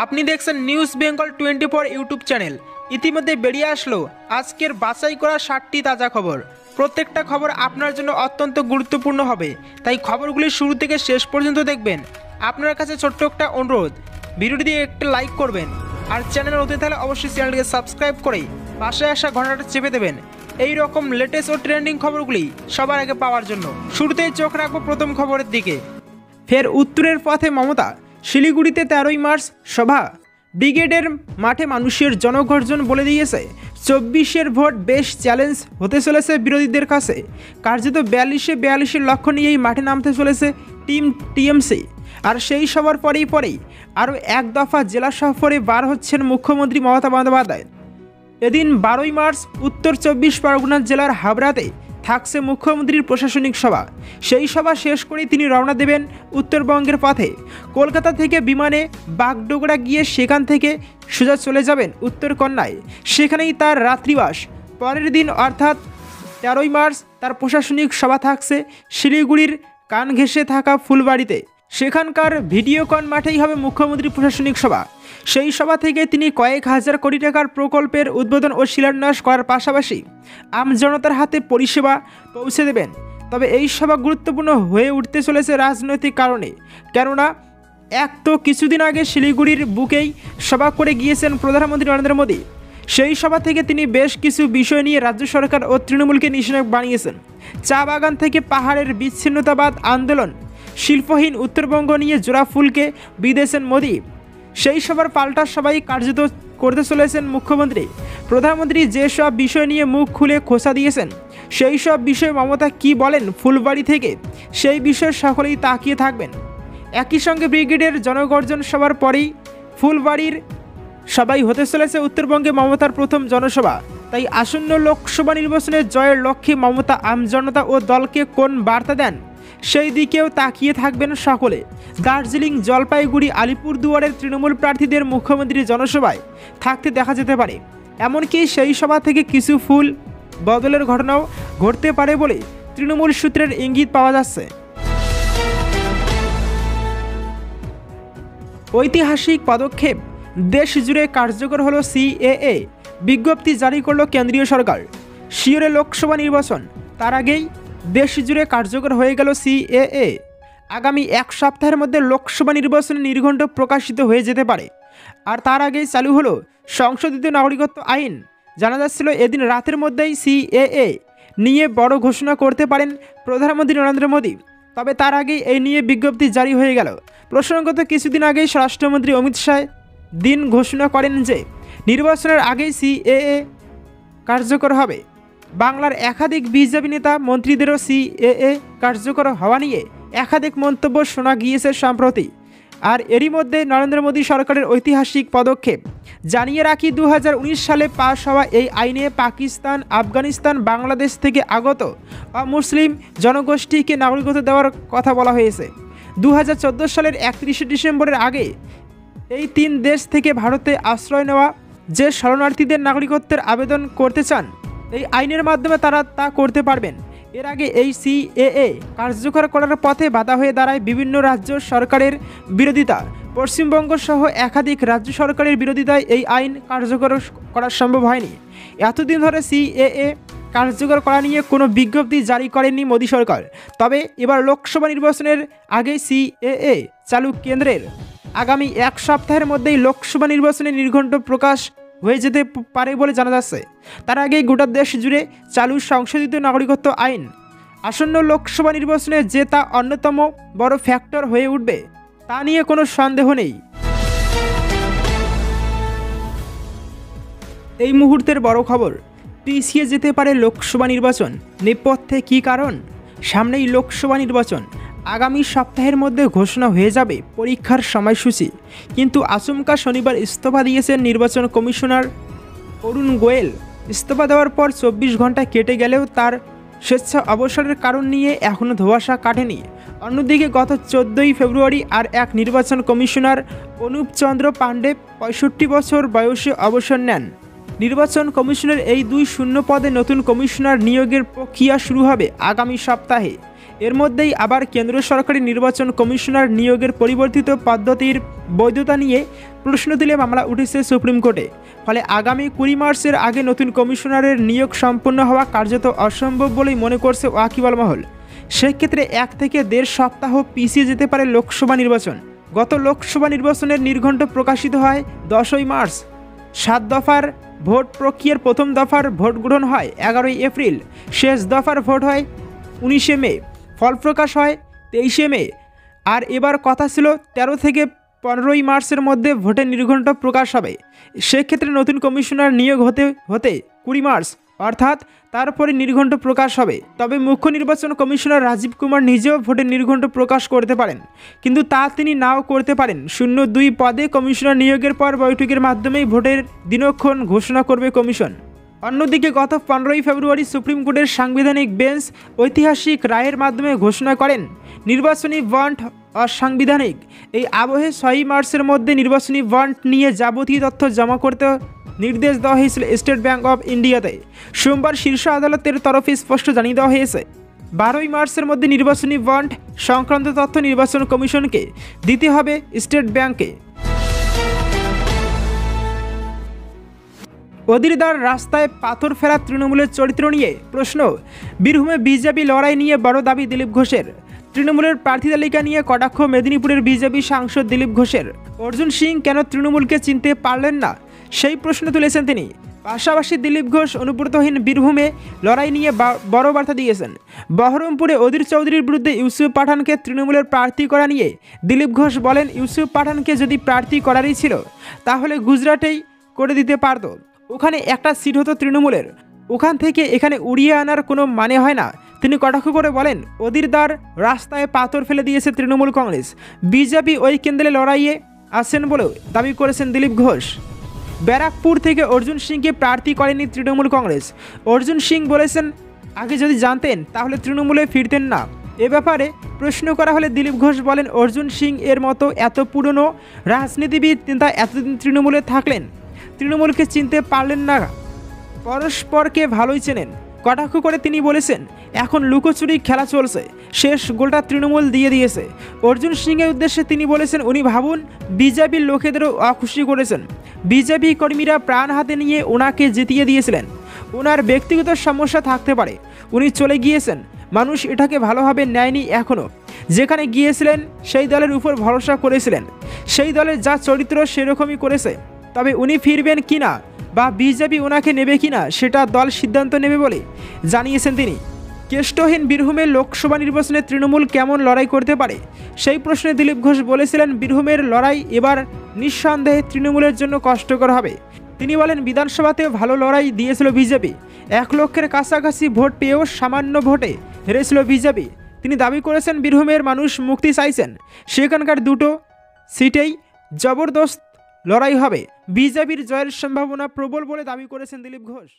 আপনি দেখছেন news Bengal 24 YouTube channel. ইতিমধ্যে বেরিয়ে আসলো আজকের বাছাই করা 60টি তাজা খবর। প্রত্যেকটা খবর আপনার জন্য অত্যন্ত গুরুত্বপূর্ণ হবে, তাই খবরগুলি শুরু থেকে শেষ পর্যন্ত দেখবেন। আপনার কাছে ছোট্ট একটা অনুরোধ, ভিডিওটি দিয়ে একটা লাইক করবেন, আর চ্যানেল নতুন থাকলে অবশ্যই চ্যানেলটিকে সাবস্ক্রাইব করে পাশে আসা ঘন্টাটা চেপে দেবেন এই রকম লেটেস্ট ও ট্রেন্ডিং খবরগুলি সবার আগে পাওয়ার জন্য। শুরুতেই চোখ রাখবো প্রথম খবরের দিকে। ফের উত্তরের পথে মমতা। শিলিগুড়িতে 13ই মার্চ সভা। ব্রিগেডের মাঠে মানুষের জনগর্জন বলে দিয়েছে 24-এর ভোট বেশ চ্যালেঞ্জ হতে চলেছে বিরোধীদের কাছে। কার্যত 42-এর লক্ষ্য নিয়েই মাঠে নামতে চলেছে টিম টিএমসি। আর সেই সবার পরেই আরও এক দফা জেলা সফরে বার হচ্ছেন মুখ্যমন্ত্রী মমতা বন্দ্যোপাধ্যায়। এদিন 12ই মার্চ উত্তর 24 পরগনা জেলার হাবড়াতে থাকছে মুখ্যমন্ত্রীর প্রশাসনিক সভা। সেই সভা শেষ করেই তিনি রওনা দেবেন উত্তরবঙ্গের পথে। কলকাতা থেকে বিমানে বাগডোগরা গিয়ে সেখান থেকে সোজা চলে যাবেন উত্তরকন্যায়, সেখানেই তার রাত্রিবাস। পরের দিন অর্থাৎ 13ই মার্চ তার প্রশাসনিক সভা থাকছে শিলিগুড়ির কান ঘেঁষে থাকা ফুলবাড়িতে। সেখানকার ভিডিওকন মাঠেই হবে মুখ্যমন্ত্রীর প্রশাসনিক সভা। সেই সভা থেকে তিনি কয়েক হাজার কোটি টাকার প্রকল্পের উদ্বোধন ও শিলান্যাস করার পাশাপাশি আমজনতার হাতে পরিষেবা পৌঁছে দেবেন। তবে এই সভা গুরুত্বপূর্ণ হয়ে উঠতে চলেছে রাজনৈতিক কারণে, কেননা এক তো কিছুদিন আগে শিলিগুড়ির বুকেই সভা করে গিয়েছেন প্রধানমন্ত্রী নরেন্দ্র মোদী। সেই সভা থেকে তিনি বেশ কিছু বিষয় নিয়ে রাজ্য সরকার ও তৃণমূলকে নিশানা বানিয়েছেন। চা বাগান থেকে পাহাড়ের বিচ্ছিন্নতাবাদ আন্দোলন, শিল্পহীন উত্তরবঙ্গ নিয়ে জোড়া ফুলকে বিঁধেছেন মোদী। সেই সবার পাল্টা সবাই কার্যত করতে চলেছেন মুখ্যমন্ত্রী। প্রধানমন্ত্রী যেসব বিষয় নিয়ে মুখ খুলে খোঁচা দিয়েছেন, সেই সব বিষয়ে মমতা কি বলেন ফুলবাড়ি থেকে, সেই বিষয়ে সকলেই তাকিয়ে থাকবেন। একই সঙ্গে ব্রিগেডের জনগর্জন সবার পরেই ফুলবাড়ির সবাই হতে চলেছে উত্তরবঙ্গে মমতার প্রথম জনসভা। তাই আসন্ন লোকসভা নির্বাচনে জয়ের লক্ষ্যে মমতা আমজনতা ও দলকে কোন বার্তা দেন, সেই দিকেও তাকিয়ে থাকবেন সকলে। দার্জিলিং, জলপাইগুড়ি, আলিপুরদুয়ারের তৃণমূল প্রার্থীদের মুখ্যমন্ত্রীর জনসভায় থাকতে দেখা যেতে পারে। এমনকি সেই সভা থেকে কিছু ফুল বদলের ঘটনাও ঘটতে পারে বলে তৃণমূল সূত্রের ইঙ্গিত পাওয়া যাচ্ছে। ঐতিহাসিক পদক্ষেপ, দেশ জুড়ে কার্যকর হলো সিএএ। বিজ্ঞপ্তি জারি করল কেন্দ্রীয় সরকার। শিওরে লোকসভা নির্বাচন, তার আগেই দেশ জুড়ে কার্যকর হয়ে গেল সিএএ। আগামী এক সপ্তাহের মধ্যে লোকসভা নির্বাচনে নির্ঘণ্ট প্রকাশিত হয়ে যেতে পারে। আর তার আগেই চালু হলো সংশোধিত নাগরিকত্ব আইন। জানা যাচ্ছিল এদিন রাতের মধ্যেই সিএএ নিয়ে বড় ঘোষণা করতে পারেন প্রধানমন্ত্রী নরেন্দ্র মোদী। তবে তার আগেই এই নিয়ে বিজ্ঞপ্তি জারি হয়ে গেল। প্রসঙ্গত কিছুদিন আগেই স্বরাষ্ট্রমন্ত্রী অমিত শাহ দিন ঘোষণা করেন যে নির্বাচনের আগেই সিএএ কার্যকর হবে। বাংলার একাধিক বিজেপি নেতা মন্ত্রীদেরও সিএএ কার্যকর হওয়া নিয়ে একাধিক মন্তব্য শোনা গিয়েছে সম্প্রতি। আর এরই মধ্যে নরেন্দ্র মোদী সরকারের ঐতিহাসিক পদক্ষেপ। জানিয়ে রাখি, 2019 সালে পাশ হওয়া এই আইনে পাকিস্তান, আফগানিস্তান, বাংলাদেশ থেকে আগত অমুসলিম জনগোষ্ঠীকে নাগরিকত্ব দেওয়ার কথা বলা হয়েছে। 2014 সালের 31শে ডিসেম্বরের আগে এই 3 দেশ থেকে ভারতে আশ্রয় নেওয়া যে শরণার্থীদের নাগরিকত্বের আবেদন করতে চান, এই আইনের মাধ্যমে তারা তা করতে পারবেন। এর আগে এই সিএএ কার্যকর করার পথে বাধা হয়ে দাঁড়ায় বিভিন্ন রাজ্য সরকারের বিরোধিতা। পশ্চিমবঙ্গ সহ একাধিক রাজ্য সরকারের বিরোধিতায় এই আইন কার্যকর করা সম্ভব হয়নি। এতদিন ধরে সিএএ কার্যকর করা নিয়ে কোনো বিজ্ঞপ্তি জারি করেননি মোদী সরকার। তবে এবার লোকসভা নির্বাচনের আগে সিএএ চালু কেন্দ্রের। আগামী এক সপ্তাহের মধ্যেই লোকসভা নির্বাচনে নির্ঘণ্ট প্রকাশ হয়ে যেতে পারে বলে জানা যাচ্ছে। তার আগেই গোটা দেশ জুড়ে চালু সংশোধিত নাগরিকত্ব আইন আসন্ন লোকসভা নির্বাচনে যে তা অন্যতম বড় ফ্যাক্টর হয়ে উঠবে, তা নিয়ে কোনো সন্দেহ নেই। এই মুহূর্তের বড় খবর, পিছিয়ে যেতে পারে লোকসভা নির্বাচন। নেপথ্যে কী কারণ? সামনেই লোকসভা নির্বাচন, আগামী সপ্তাহের মধ্যে ঘোষণা হয়ে যাবে পরীক্ষার সময়সূচি। কিন্তু আচমকা শনিবার ইস্তফা দিয়েছেন নির্বাচন কমিশনার অরুণ গোয়েল। ইস্তফা দেওয়ার পর 24 ঘন্টা কেটে গেলেও তার স্বেচ্ছা অবসরের কারণ নিয়ে এখনও ধোঁয়াশা কাটেনি। অন্যদিকে গত 14ই ফেব্রুয়ারি আর এক নির্বাচন কমিশনার অনুপ চন্দ্র পাণ্ডে 65 বছর বয়সে অবসর নেন। নির্বাচন কমিশনের এই 2 শূন্য পদে নতুন কমিশনার নিয়োগের প্রক্রিয়া শুরু হবে আগামী সপ্তাহে। এর মধ্যেই আবার কেন্দ্র সরকারি নির্বাচন কমিশনার নিয়োগের পরিবর্তিত পদ্ধতির বৈধতা নিয়ে প্রশ্ন তুলে মামলা উঠেছে সুপ্রিম কোর্টে। ফলে আগামী 20 মার্চের আগে নতুন কমিশনারের নিয়োগ সম্পন্ন হওয়া কার্যত অসম্ভব বলেই মনে করছে ওয়াকিবহাল মহল। সেক্ষেত্রে 1 থেকে 1.5 সপ্তাহ পিছিয়ে যেতে পারে লোকসভা নির্বাচন। গত লোকসভা নির্বাচনের নির্ঘণ্ট প্রকাশিত হয় 10ই মার্চ। 7 দফার ভোট প্রক্রিয়ার প্রথম দফার ভোট গ্রহণ হয় 11ই এপ্রিল, শেষ দফার ভোট হয় 19শে মে, ফল প্রকাশ হয় 23শে মে। আর এবার কথা ছিল 13 থেকে 15ই মার্চের মধ্যে ভোটের নির্ঘণ্ট প্রকাশ হবে। সেক্ষেত্রে নতুন কমিশনার নিয়োগ হতে 20 মার্চ, অর্থাৎ তারপরে নির্ঘণ্ট প্রকাশ হবে। তবে মুখ্য নির্বাচন কমিশনার রাজীব কুমার নিজেও ভোটের নির্ঘণ্ট প্রকাশ করতে পারেন, কিন্তু তা তিনি নাও করতে পারেন। 02 পদে কমিশনার নিয়োগের পর বৈঠকের মাধ্যমেই ভোটের দিনক্ষণ ঘোষণা করবে কমিশন। অন্যদিকে গত 15ই ফেব্রুয়ারি সুপ্রিম কোর্টের সাংবিধানিক বেঞ্চ ঐতিহাসিক রায়ের মাধ্যমে ঘোষণা করেন নির্বাচনী বন্ড অসাংবিধানিক। এই আবহে 6ই মার্চের মধ্যে নির্বাচনী বন্ড নিয়ে যাবতীয় তথ্য জমা করতে নির্দেশ দেওয়া হয়েছিল স্টেট ব্যাংক অফ ইন্ডিয়াতে। সোমবার শীর্ষ আদালতের তরফে স্পষ্ট জানিয়ে দেওয়া হয়েছে 12ই মার্চের মধ্যে নির্বাচনী বন্ড সংক্রান্ত তথ্য নির্বাচন কমিশনকে দিতে হবে স্টেট ব্যাংকে। অদিরদার রাস্তায় পাথর ফেরা তৃণমূলের চরিত্র নিয়ে প্রশ্ন। বীরভূমে বিজেপি লড়াই নিয়ে বড় দাবি দিলীপ ঘোষের। তৃণমূলের প্রার্থী তালিকা নিয়ে কটাক্ষ মেদিনীপুরের বিজেপি সাংসদ দিলীপ ঘোষের। অর্জুন সিং কেন তৃণমূলকে চিনতে পারলেন না, সেই প্রশ্ন তুলেছেন তিনি। পাশাপাশি দিলীপ ঘোষ অনুব্রতহীন বীরভূমে লড়াই নিয়ে বড় বার্তা দিয়েছেন। বহরমপুরে অধীর চৌধুরীর বিরুদ্ধে ইউসুফ পাঠানকে তৃণমূলের প্রার্থী করা নিয়ে দিলীপ ঘোষ বলেন, ইউসুফ পাঠানকে যদি প্রার্থী করারই ছিল তাহলে গুজরাটেই করে দিতে পারত। ওখানে একটা সিট হতো তৃণমূলের, ওখান থেকে এখানে উড়িয়ে আনার কোনো মানে হয় না। তিনি কটাক্ষ করে বলেন, অদিরদার রাস্তায় পাথর ফেলে দিয়েছে তৃণমূল কংগ্রেস। বিজেপি ওই কেন্দ্রে লড়াইয়ে আসেন বলেও দাবি করেছেন দিলীপ ঘোষ। ব্যারাকপুর থেকে অর্জুন সিংকে প্রার্থী করেনি তৃণমূল কংগ্রেস। অর্জুন সিং বলেছেন, আগে যদি জানতেন তাহলে তৃণমূলে ফিরতেন না। এ ব্যাপারে প্রশ্ন করা হলে দিলীপ ঘোষ বলেন, অর্জুন সিং এর মতো এত পুরনো রাজনীতিবিদ তা এতদিন তৃণমূলে থাকলেন, তৃণমূলকে চিনতে পারলেন না, পরস্পরকে ভালোই চেনেন। কটাক্ষ করে তিনি বলেছেন, এখন লুকোচুরি খেলা চলছে, শেষ গোলটা তৃণমূল দিয়ে দিয়েছে। অর্জুন সিংয়ের উদ্দেশ্যে তিনি বলেছেন, উনি ভাবুন বিজেপির লোকেদেরও অখুশি করেছেন। বিজেপি কর্মীরা প্রাণ হাতে নিয়ে ওনাকে জিতিয়ে দিয়েছিলেন। ওনার ব্যক্তিগত সমস্যা থাকতে পারে, উনি চলে গিয়েছেন, মানুষ এটাকে ভালোভাবে নেয়নি এখনও। যেখানে গিয়েছিলেন সেই দলের উপর ভরসা করেছিলেন, সেই দলের যা চরিত্র সেরকমই করেছে। তবে উনি ফিরবেন কিনা বা বিজেপি ওনাকে নেবে কিনা সেটা দল সিদ্ধান্ত নেবে বলে জানিয়েছেন তিনি। কেষ্টহীন বীরভূমের লোকসভা নির্বাচনে তৃণমূল কেমন লড়াই করতে পারে সেই প্রশ্নে দিলীপ ঘোষ বলেছিলেন, বীরভূমের লড়াই এবার নিঃসন্দেহে তৃণমূলের জন্য কষ্টকর হবে। তিনি বলেন, বিধানসভাতেও ভালো লড়াই দিয়েছিল বিজেপি, 1 লক্ষের কাছাকাছি ভোট পেয়েও সামান্য ভোটে হেরেছিল বিজেপি। তিনি দাবি করেছেন, বীরভূমের মানুষ মুক্তি চাইছেন, সেখানকার 2টো সিটেই জবরদস্ত লড়াই হবে, বিজেপির জয়ের সম্ভাবনা প্রবল বলে দাবি করেছেন দিলীপ ঘোষ।